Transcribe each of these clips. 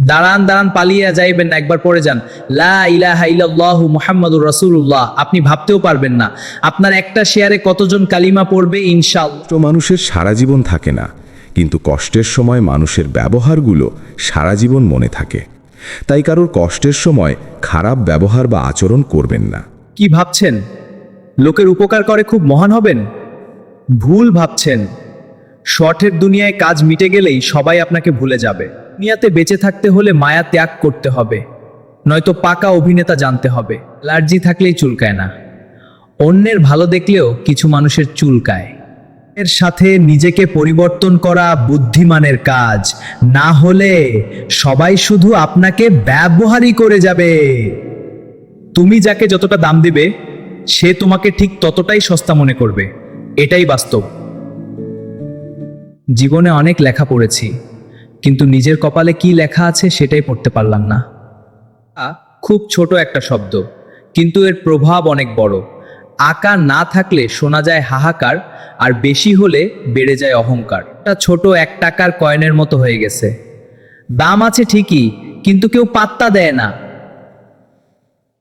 দাঁড়ান দাঁড়ান, পালিয়ে যাইবেন না, একবার পড়ে যান লা ইলাহা ইল্লাল্লাহু মুহাম্মাদুর রাসূলুল্লাহ। আপনি ভাবতেও পারবেন না আপনার একটা শেয়ারে কতজন কালিমা পড়বে ইনশাআল্লাহ। কষ্ট মানুষের সারা জীবন থাকে না, কিন্তু কষ্টের সময় মানুষের ব্যবহারগুলো সারা জীবন মনে থাকে। তাই কারোর কষ্টের সময় খারাপ ব্যবহার বা আচরণ করবেন না। কি ভাবছেন লোকের উপকার করে খুব মহান হবেন? ভুল ভাবছেন। শর্টের দুনিয়ায় কাজ মিটে গেলেই সবাই আপনাকে ভুলে যাবে। দুনিয়াতে বেঁচে থাকতে হলে মায়া ত্যাগ করতে হবে, নয়তো পাকা অভিনেতা জানতে হবে। অ্যালার্জি থাকলেই চুলকায় না, অন্যের ভালো দেখলেও কিছু মানুষের চুলকায়। এর সাথে নিজেকে পরিবর্তন করা বুদ্ধিমানের কাজ, না হলে সবাই শুধু আপনাকে ব্যবহারই করে যাবে। তুমি যাকে যতটা দাম দিবে সে তোমাকে ঠিক ততটাই সস্তা মনে করবে, এটাই বাস্তব। জীবনে অনেক লেখা পড়েছি, কিন্তু নিজের কপালে কি লেখা আছে সেটাই পড়তে পারলাম না। খুব ছোট একটা শব্দ, কিন্তু এর প্রভাব অনেক বড়। আকার না থাকলে শোনা যায় হাহাকার, আর বেশি হলে বেড়ে যায় অহংকার। একটা ছোট 1 টাকার কয়েনের মতো হয়ে গেছে। দাম আছে ঠিকই, কিন্তু কেউ পাত্তা দেয় না।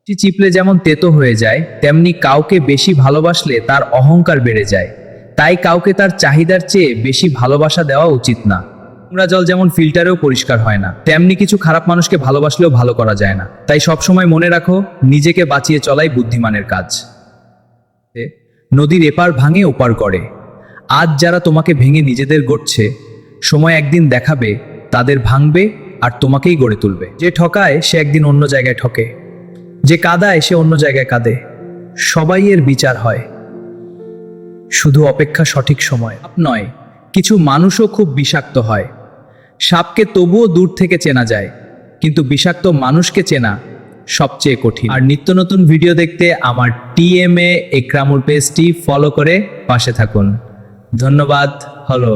চিপলে যেমন তেতো হয়ে যায়, তেমনি কাউকে বেশি ভালোবাসলে তার অহংকার বেড়ে যায়। তাই কাউকে তার চাহিদার চেয়ে বেশি ভালোবাসা দেওয়া উচিত না। নোংরা জল যেমন ফিল্টারেও পরিষ্কার হয় না, তেমনি কিছু খারাপ মানুষকে ভালোবাসলেও ভালো করা যায় না। তাই সবসময় মনে রাখো, নিজেকে বাঁচিয়ে চলাই বুদ্ধিমানের কাজ। নদীর এপার ভাঙে ওপার করে। আজ যারা তোমাকে ভেঙে নিজেদের গড়ছে, সময় একদিন দেখাবে তাদের ভাঙবে আর তোমাকেই গড়ে তুলবে। যে ঠকায় সে একদিন অন্য জায়গায় ঠকে, যে কাঁদায় সে অন্য জায়গায় কাঁদে। সবাই এর বিচার হয়, শুধু অপেক্ষা সঠিক সময়। সাপ নয়, কিছু মানুষও খুব বিষাক্ত হয়। সাপকে তবুও দূর থেকে চেনা যায়, কিন্তু বিষাক্ত মানুষকে চেনা সবচেয়ে কঠিন। আর নিত্য নতুন ভিডিও দেখতে আমার TMA একরামুল পেজটি ফলো করে পাশে থাকুন। ধন্যবাদ। হলো।